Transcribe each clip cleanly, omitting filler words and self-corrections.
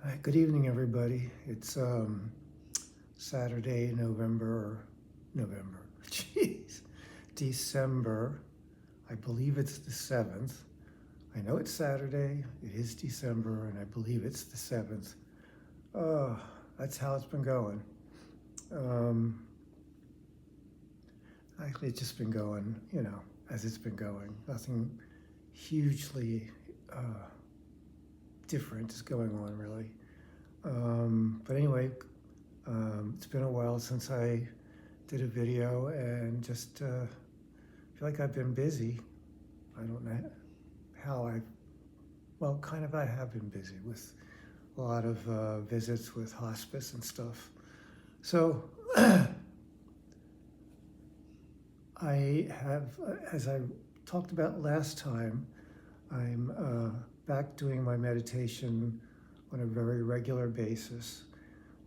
Hi, good evening, everybody. It's Saturday, November, jeez, December. I believe it's the 7th. I know it's Saturday, it is December, and I believe it's the 7th. Uh, that's how it's been going. Um, Actually, it's just been going, as it's been going. Nothing hugely uh, different is going on, really. But anyway, it's been a while since I did a video and just feel like I've been busy. I don't know how kind of I have been busy with a lot of visits with hospice and stuff. So I have, as I talked about last time, I'm back doing my meditation on a very regular basis,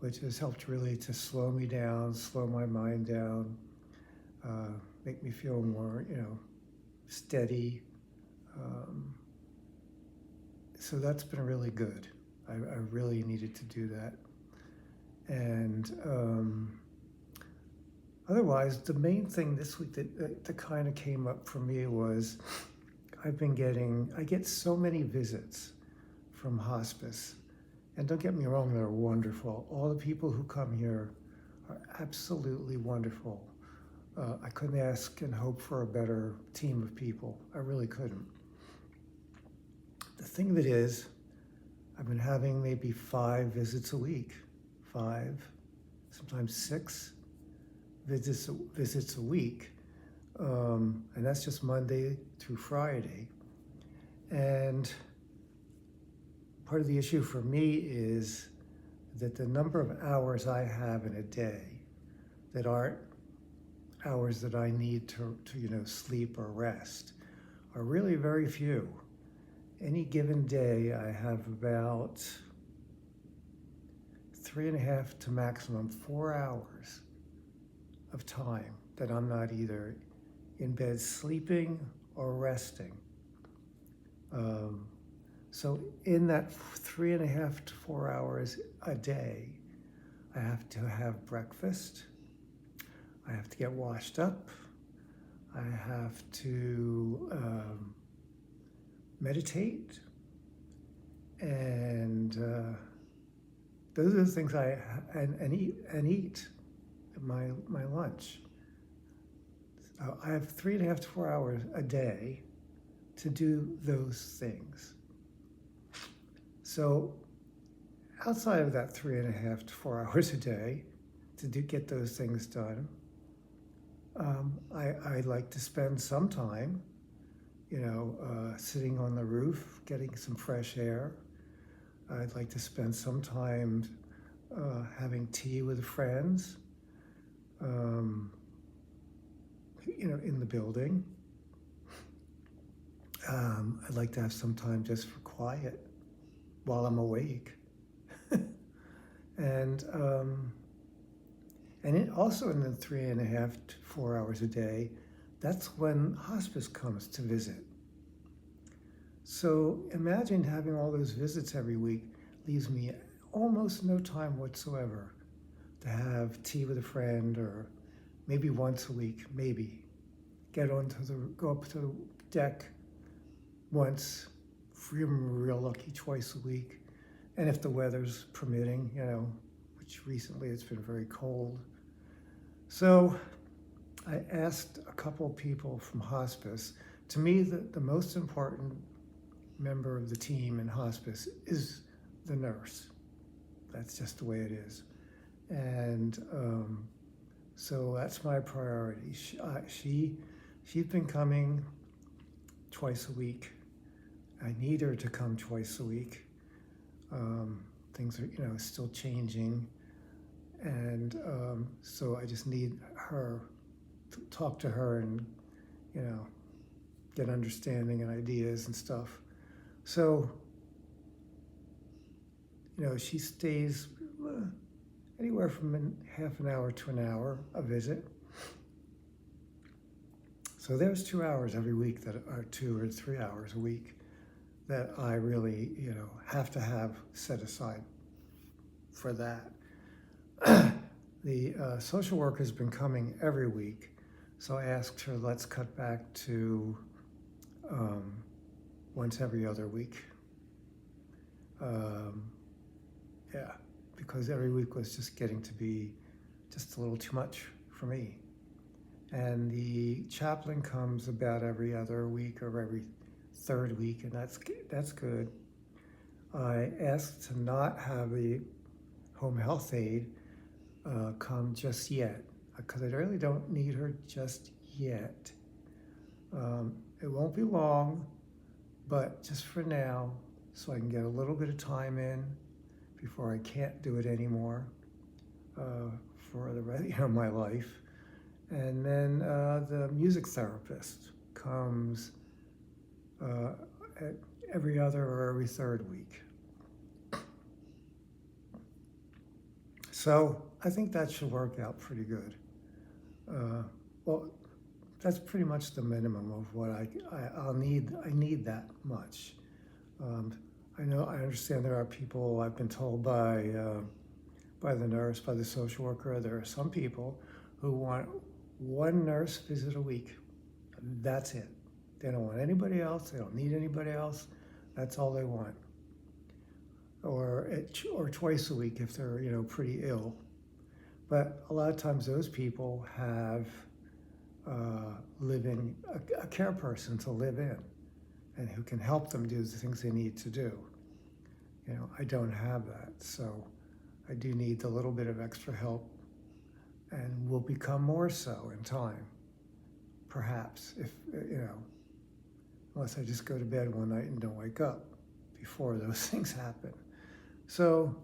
which has helped really to slow me down, slow my mind down, make me feel more, steady. Um, so that's been really good. I really needed to do that. And otherwise, the main thing this week that kind of came up for me was I get so many visits from hospice. And don't get me wrong, they're wonderful. All the people who come here are absolutely wonderful. I couldn't ask and hope for a better team of people. I really couldn't. The thing of it is, I've been having maybe 5 visits a week, 5, sometimes 6 visits a week, and that's just Monday through Friday. And part of the issue for me is that the number of hours I have in a day that aren't hours that I need to sleep or rest are really very few. Any given day, I have about 3.5 to maximum 4 hours of time that I'm not either in bed sleeping or resting. So in that 3.5 to 4 hours a day, I have to have breakfast, I have to get washed up, I have to meditate, and those are the things and eat my lunch. I have 3.5 to 4 hours a day to do those things. So outside of that 3.5 to 4 hours a day to get those things done, I like to spend some time, sitting on the roof, getting some fresh air. I'd like to spend some time having tea with friends, in the building. I'd like to have some time just for quiet while I'm awake. And also in the 3.5 to 4 hours a day, that's when hospice comes to visit. So imagine having all those visits every week leaves me almost no time whatsoever to have tea with a friend, or maybe once a week, maybe go up to the deck once, if I'm real lucky, twice a week. And if the weather's permitting, which recently it's been very cold. So I asked a couple people from hospice. To me, the most important member of the team in hospice is the nurse. That's just the way it is. And so that's my priority. She's been coming twice a week. I need her to come twice a week. Things are, still changing. And so I just need her to talk to her and, get understanding and ideas and stuff. So, she stays anywhere from half an hour to an hour a visit. So there's 2 hours every week that are 2 or 3 hours a week that I really, have to have set aside for that. The social worker has been coming every week, so I asked her, let's cut back to um, once every other week. Um, yeah, because every week was just getting to be just a little too much for me. And the chaplain comes about every other week or every third week, and that's good. I asked to not have the home health aide come just yet, because I really don't need her just yet. It won't be long, but just for now, so I can get a little bit of time in before I can't do it anymore for the rest of my life. And then the music therapist comes at every other or every third week. So I think that should work out pretty good. Well, that's pretty much the minimum of what I'll need. I need that much. I understand there are people, I've been told by the nurse, by the social worker, there are some people who want one nurse visit a week. That's it. They don't want anybody else. They don't need anybody else. That's all they want. Or twice a week if they're pretty ill. But a lot of times those people have a care person to live in, and who can help them do the things they need to do. I don't have that, so I do need a little bit of extra help, and will become more so in time, perhaps, if unless I just go to bed one night and don't wake up before those things happen. So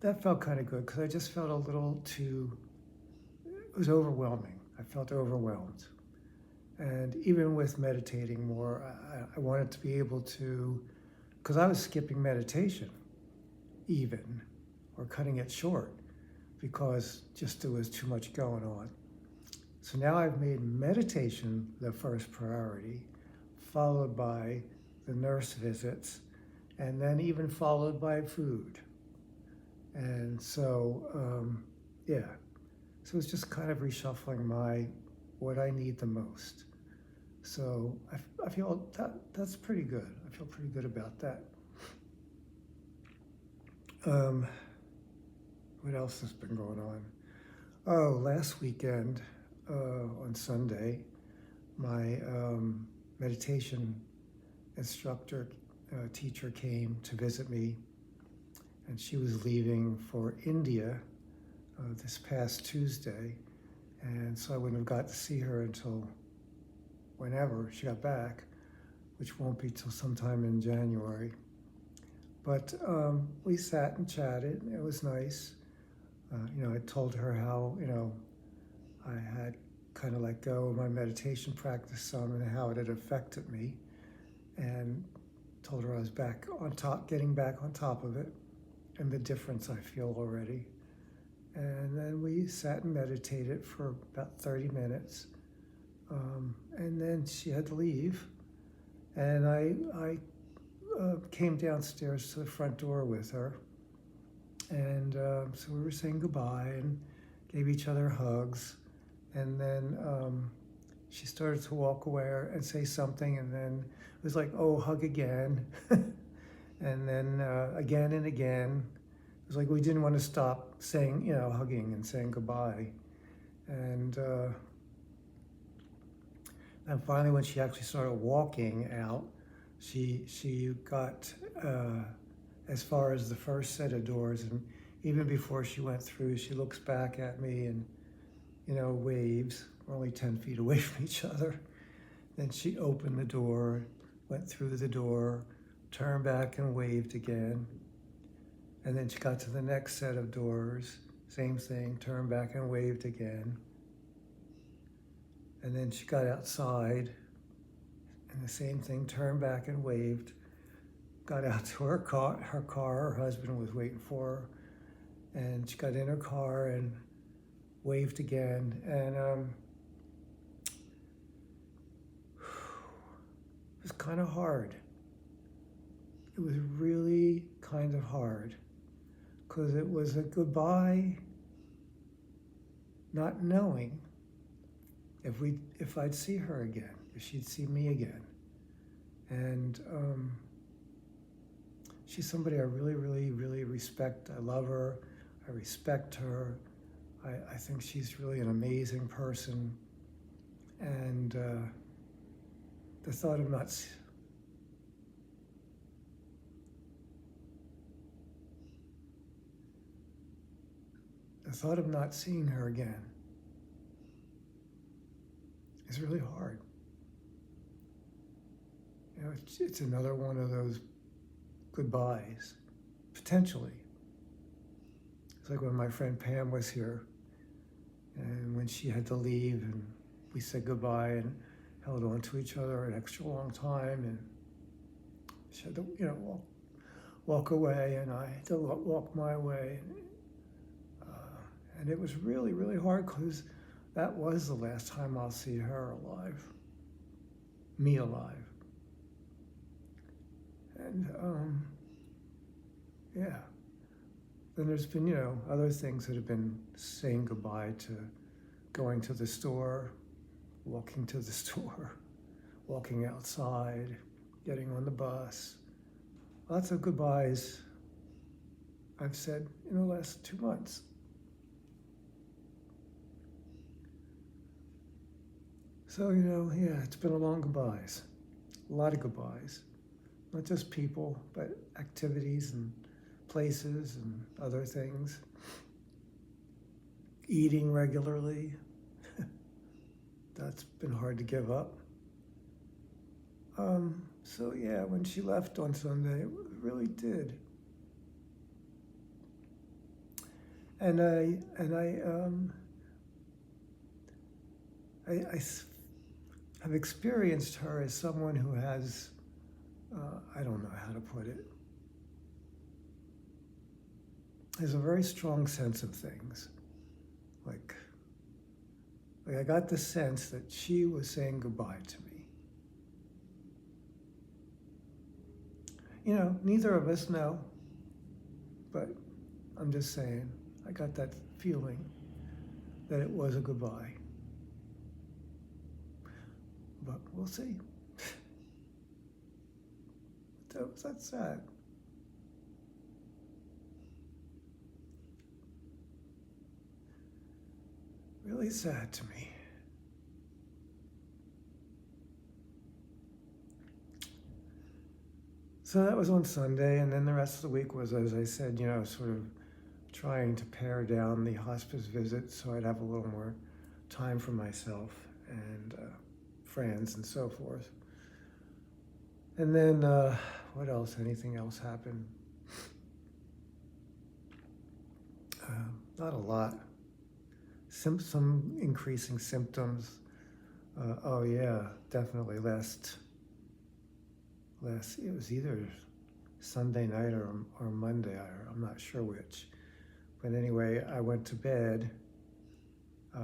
that felt kind of good, because I just felt a little too, it was overwhelming. I felt overwhelmed. And even with meditating more, I wanted to be able to, because I was skipping meditation even, or cutting it short, because just there was too much going on. So now I've made meditation the first priority, followed by the nurse visits, and then even followed by food. And so, yeah. So it's just kind of reshuffling what I need the most. So I feel that's pretty good. I feel pretty good about that. What else has been going on? Oh, last weekend on Sunday, my meditation instructor, teacher came to visit me, and she was leaving for India this past Tuesday, and so I wouldn't have got to see her until whenever she got back, which won't be till sometime in January. But we sat and chatted, and it was nice. I told her how, I had kind of let go of my meditation practice some and how it had affected me, and told her I was back on top, getting back on top of it, and the difference I feel already. And then we sat and meditated for about 30 minutes. And then she had to leave. And I came downstairs to the front door with her. And so we were saying goodbye and gave each other hugs. And then she started to walk away and say something. And then it was like, oh, hug again. And then again and again. It was like we didn't want to stop saying, hugging and saying goodbye. And finally, when she actually started walking out, she got as far as the first set of doors, and even before she went through, she looks back at me and, waves. We're only 10 feet away from each other. Then she opened the door, went through the door, turned back and waved again. And then she got to the next set of doors, same thing, turned back and waved again. And then she got outside, and the same thing, turned back and waved. Got out to her car, her husband was waiting for her, and she got in her car and waved again. And it was kind of hard. It was really kind of hard. because it was a goodbye, not knowing if I'd see her again, if she'd see me again. And she's somebody I really, really, really respect. I love her. I respect her. I think she's really an amazing person. And the thought of not seeing her again is really hard. You know, it's another one of those goodbyes, potentially. It's like when my friend Pam was here, and when she had to leave, and we said goodbye and held on to each other an extra long time, and she had to, walk away, and I had to walk my way. And it was really, really hard because that was the last time I'll see her alive, me alive. And yeah. Then there's been, other things that have been saying goodbye to going to the store, walking to the store, walking outside, getting on the bus. Lots of goodbyes I've said in the last 2 months. So, it's been a long goodbyes, a lot of goodbyes. Not just people, but activities and places and other things. Eating regularly, that's been hard to give up. So yeah, when she left on Sunday, it really did. And I have experienced her as someone who has, I don't know how to put it, has a very strong sense of things. Like I got the sense that she was saying goodbye to me. Neither of us know, but I'm just saying, I got that feeling that it was a goodbye. But we'll see. That's sad. Really sad to me. So that was on Sunday, and then the rest of the week was, as I said, sort of trying to pare down the hospice visit so I'd have a little more time for myself and friends and so forth. And then, what else? Anything else happened? Not a lot. Some increasing symptoms. Oh yeah, definitely. Last it was either Sunday night or Monday. I'm not sure which. But anyway, I went to bed.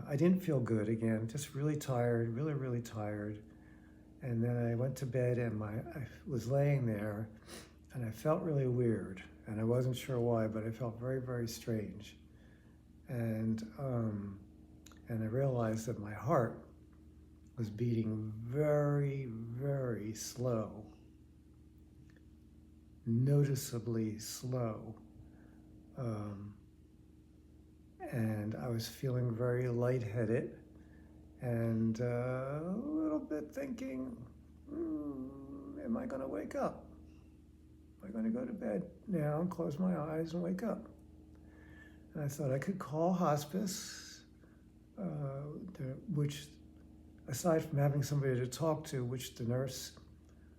I didn't feel good again. Just really tired, really, really tired. And then I went to bed, and I was laying there, and I felt really weird, and I wasn't sure why, but I felt very, very strange. And I realized that my heart was beating very, very slow, noticeably slow. And I was feeling very lightheaded and a little bit thinking, am I going to wake up? Am I going to go to bed now and close my eyes and wake up? And I thought I could call hospice, which, aside from having somebody to talk to, which the nurse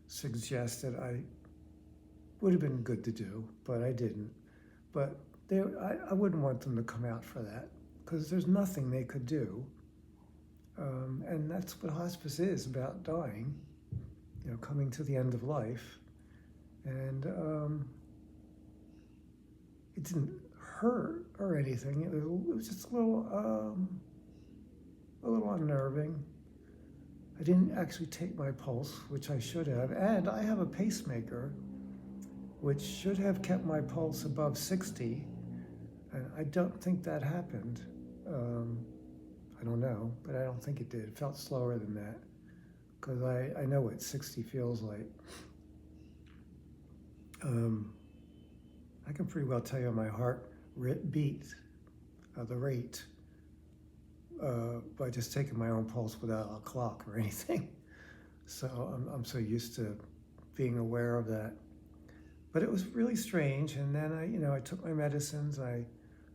suggested would have been good to do, but I didn't. But I wouldn't want them to come out for that, because there's nothing they could do. And that's what hospice is, about dying, coming to the end of life. And it didn't hurt or anything. It was just a little unnerving. I didn't actually take my pulse, which I should have. And I have a pacemaker, which should have kept my pulse above 60. And I don't think that happened. Um, I don't know, but I don't think it did. It felt slower than that because I know what 60 feels like. Um, I can pretty well tell you my heart beat, the rate, by just taking my own pulse without a clock or anything. So I'm so used to being aware of that. But it was really strange. And then I took my medicines. I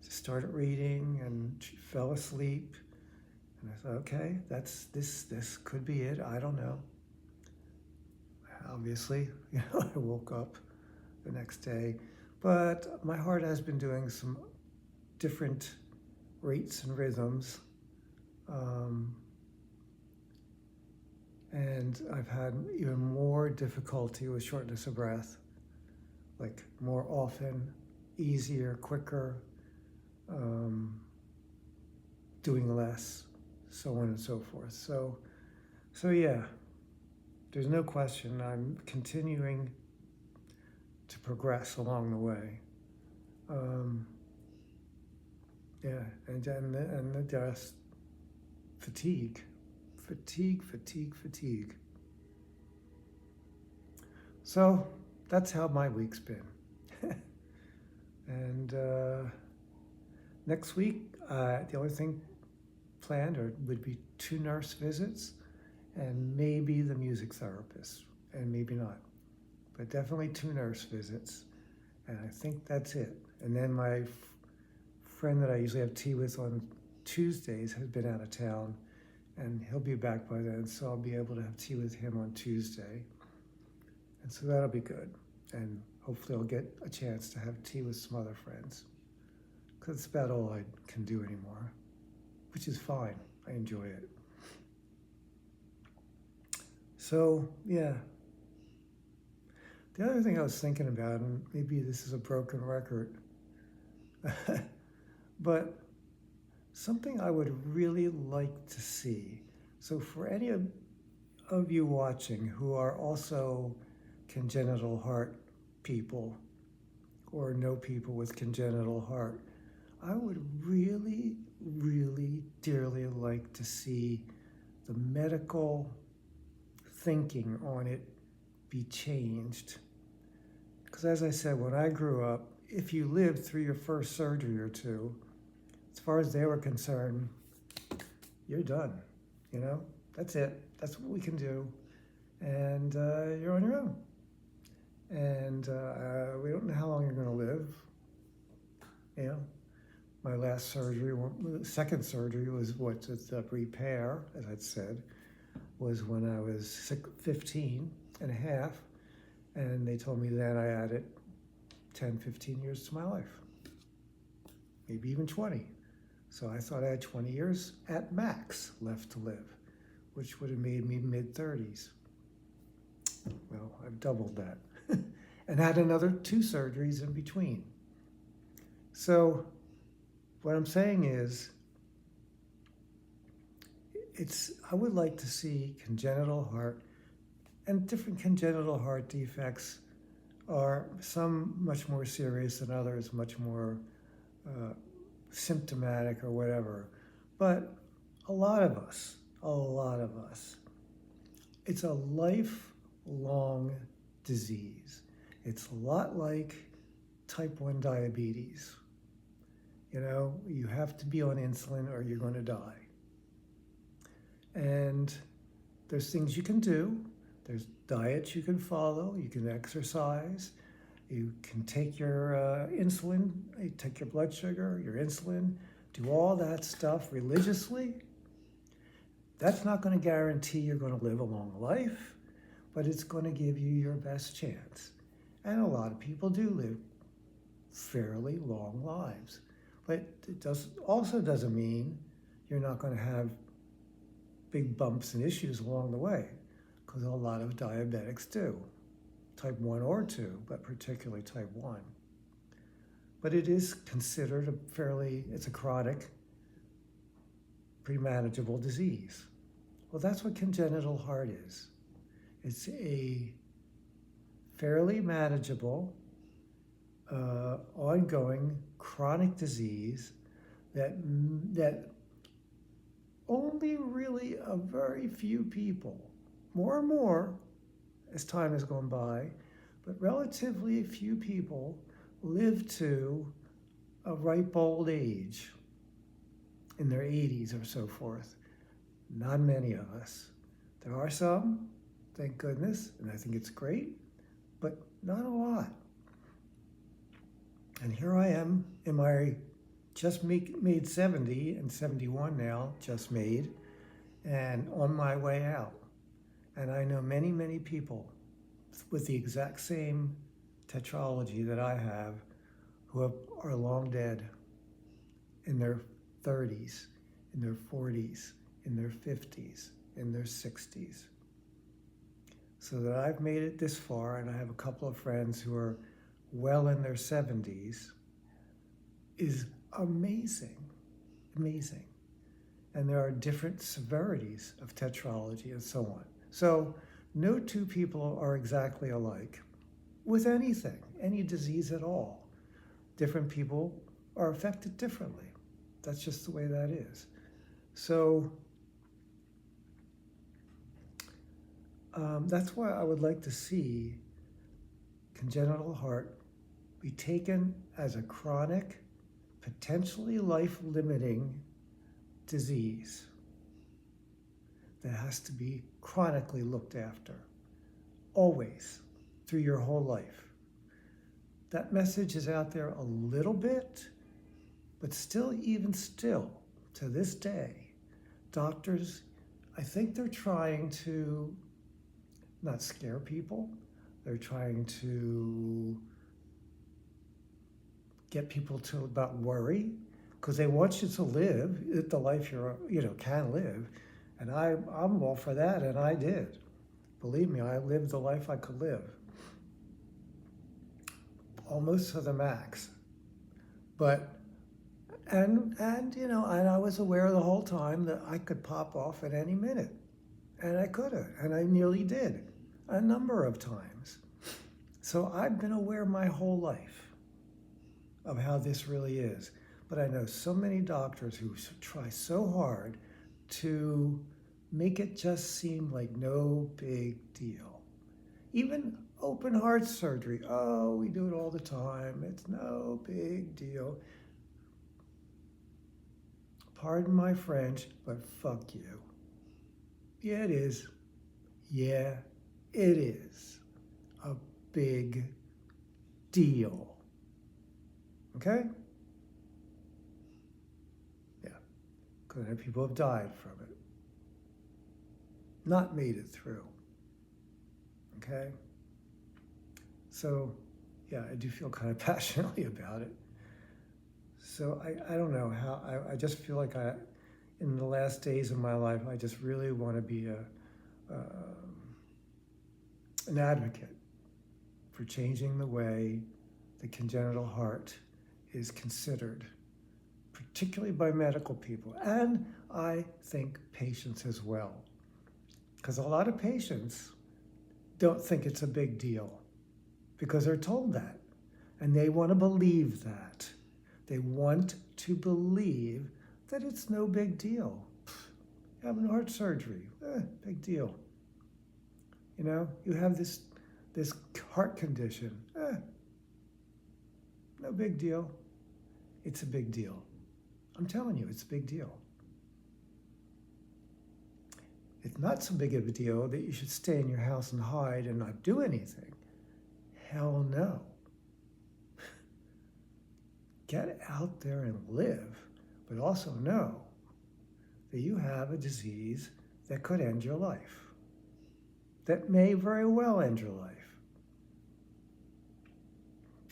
just started reading and fell asleep. And I thought, okay, this could be it. I don't know. Obviously, I woke up the next day. But my heart has been doing some different rates and rhythms. And I've had even more difficulty with shortness of breath, like more often, easier, quicker, doing less, so on and so forth. So yeah, there's no question I'm continuing to progress along the way. Yeah, and just fatigue. So that's how my week's been. And next week, the only thing planned would be 2 nurse visits and maybe the music therapist, and maybe not, but definitely 2 nurse visits. And I think that's it. And then my friend that I usually have tea with on Tuesdays has been out of town, and he'll be back by then, so I'll be able to have tea with him on Tuesday. And so that'll be good. And hopefully I'll get a chance to have tea with some other friends, because it's about all I can do anymore, which is fine. I enjoy it. So, yeah. The other thing I was thinking about, and maybe this is a broken record, but something I would really like to see. So for any of you watching who are also congenital heart people or know people with congenital heart, I would really, really dearly like to see the medical thinking on it be changed. Because as I said, when I grew up, if you lived through your first surgery or two, as far as they were concerned, you're done. That's it. That's what we can do. And you're on your own. And we don't know how long you're going to live. My last surgery, second surgery was the repair, as I'd said, was when I was 15 and a half. And they told me then I added 10, 15 years to my life, maybe even 20. So I thought I had 20 years at max left to live, which would have made me mid-30s. Well, I've doubled that and had another 2 surgeries in between. So what I'm saying is, I would like to see congenital heart, and different congenital heart defects are some much more serious than others, much more symptomatic or whatever. But a lot of us, it's a lifelong disease. It's a lot like type 1 diabetes. You have to be on insulin or you're going to die. And there's things you can do. There's diets you can follow. You can exercise. You can take your insulin, you take your blood sugar, your insulin, do all that stuff religiously. That's not going to guarantee you're going to live a long life, but it's going to give you your best chance. And a lot of people do live fairly long lives. But it also doesn't mean you're not going to have big bumps and issues along the way, because a lot of diabetics do. Type 1 or 2, but particularly type 1. But it is considered it's a chronic, pretty manageable disease. Well, that's what congenital heart is. It's a fairly manageable, ongoing, chronic disease that only really a very few people, more and more as time has gone by, but relatively few people live to a ripe old age in their 80s or so forth. Not many of us. There are some, thank goodness, and I think it's great, but not a lot. And here I am in my just made 70 and 71 now, just made, and on my way out. And I know many, many people with the exact same tetralogy that I have who are long dead in their 30s, in their 40s, in their 50s, in their 60s. So that I've made it this far, and I have a couple of friends who are well in their 70s, is amazing, amazing. And there are different severities of tetralogy and so on. So no two people are exactly alike with anything, any disease at all. Different people are affected differently. That's just the way that is. So that's why I would like to see congenital heart be taken as a chronic, potentially life-limiting disease that has to be chronically looked after, always, through your whole life. That message is out there a little bit, but still, even still, to this day, doctors, I think they're trying to not scare people. They're trying to get people to about worry, because they want you to live the life can live. And I'm all for that, and I did. Believe me, I lived the life I could live. Almost to the max. But, and I was aware the whole time that I could pop off at any minute. And I could have, and I nearly did a number of times. So I've been aware my whole life of how this really is. But I know so many doctors who try so hard to make it just seem like no big deal. Even open heart surgery, oh, we do it all the time, it's no big deal. Pardon my French, but fuck you. Yeah, it is. Yeah, it is a big deal. Okay? Yeah, because people have died from it. Not made it through. Okay? So, yeah, I do feel kind of passionately about it. So I don't know how, I just feel like in the last days of my life, I just really want to be an advocate for changing the way the congenital heart is considered, particularly by medical people, and I think patients as well. Because a lot of patients don't think it's a big deal because they're told that, and they want to believe that. They want to believe that it's no big deal. Having heart surgery, big deal. You have this heart condition, no big deal. It's a big deal. I'm telling you, it's a big deal. It's not so big of a deal that you should stay in your house and hide and not do anything. Hell no. Get out there and live, but also know that you have a disease that could end your life, that may very well end your life.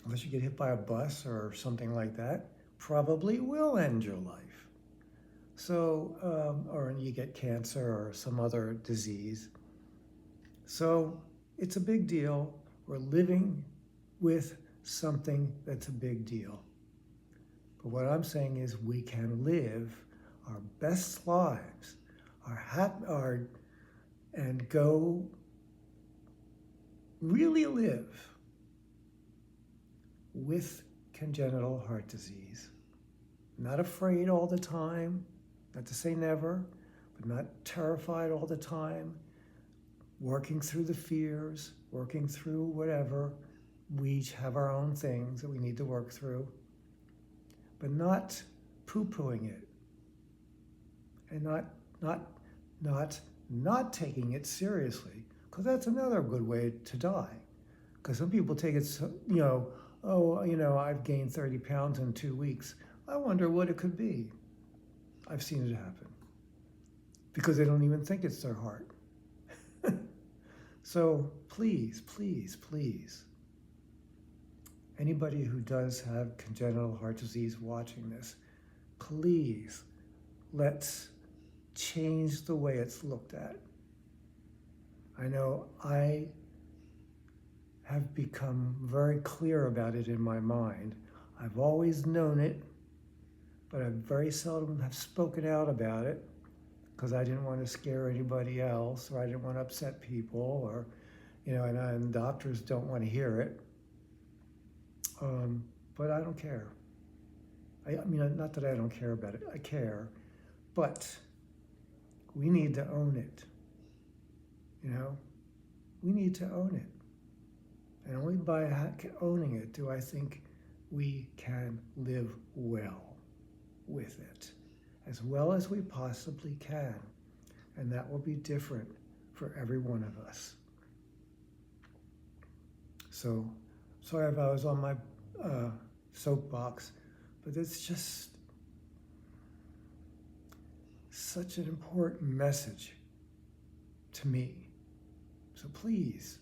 Unless you get hit by a bus or something like that, probably will end your life. So, or you get cancer or some other disease. So it's a big deal. We're living with something that's a big deal. But what I'm saying is we can live our best lives, and go really live with congenital heart disease. Not afraid all the time, not to say never, but not terrified all the time, working through the fears, working through whatever. We each have our own things that we need to work through, but not poo-pooing it and not taking it seriously, because that's another good way to die. Because some people take it, I've gained 30 pounds in 2 weeks. I wonder what it could be. I've seen it happen because they don't even think it's their heart. So please, please, please, anybody who does have congenital heart disease watching this, please, let's change the way it's looked at. I know I have become very clear about it in my mind. I've always known it, but I very seldom have spoken out about it because I didn't want to scare anybody else, or I didn't want to upset people, or, and doctors don't want to hear it. But I don't care. I mean, not that I don't care about it, I care, but we need to own it. We need to own it. And only by owning it do I think we can live well with it, as well as we possibly can. And that will be different for every one of us. So, sorry if I was on my soapbox, but it's just such an important message to me. So please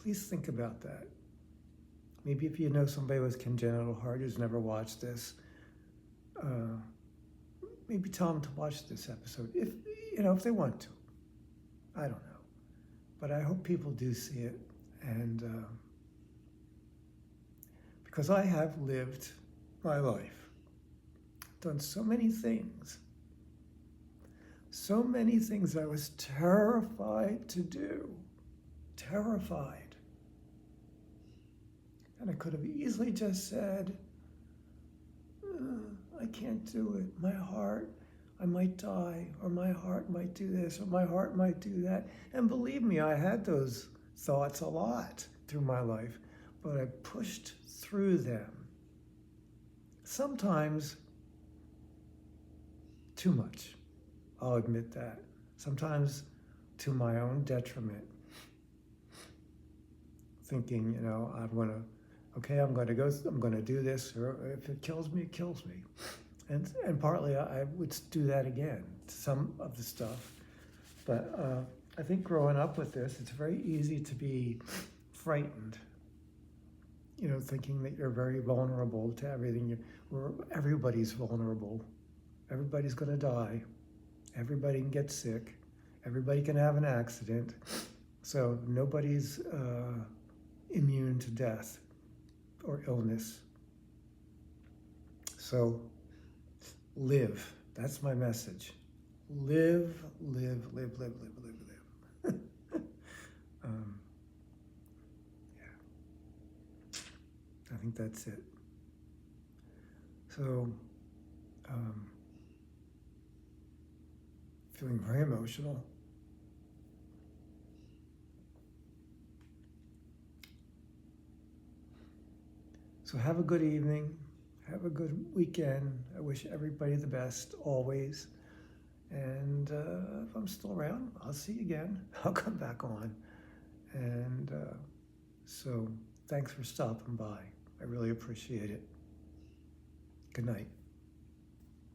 think about that. Maybe if you know somebody with congenital heart who's never watched this, maybe tell them to watch this episode, if they want to. I don't know. But I hope people do see it. And because I have lived my life, done so many things I was terrified to do, terrified. And I could have easily just said, I can't do it. My heart, I might die, or my heart might do this, or my heart might do that. And believe me, I had those thoughts a lot through my life, but I pushed through them. Sometimes too much, I'll admit that. Sometimes to my own detriment. Thinking, I'm going to do this, or if it kills me, it kills me. And partly I would do that again, some of the stuff. But I think growing up with this, it's very easy to be frightened, thinking that you're very vulnerable to everything. Everybody's vulnerable. Everybody's going to die. Everybody can get sick. Everybody can have an accident. So nobody's immune to death or illness. So live. That's my message. Live, live, live, live, live, live, live. I think that's it. So, feeling very emotional. So have a good evening. Have a good weekend. I wish everybody the best, always. And if I'm still around, I'll see you again. I'll come back on. And so thanks for stopping by. I really appreciate it. Good night.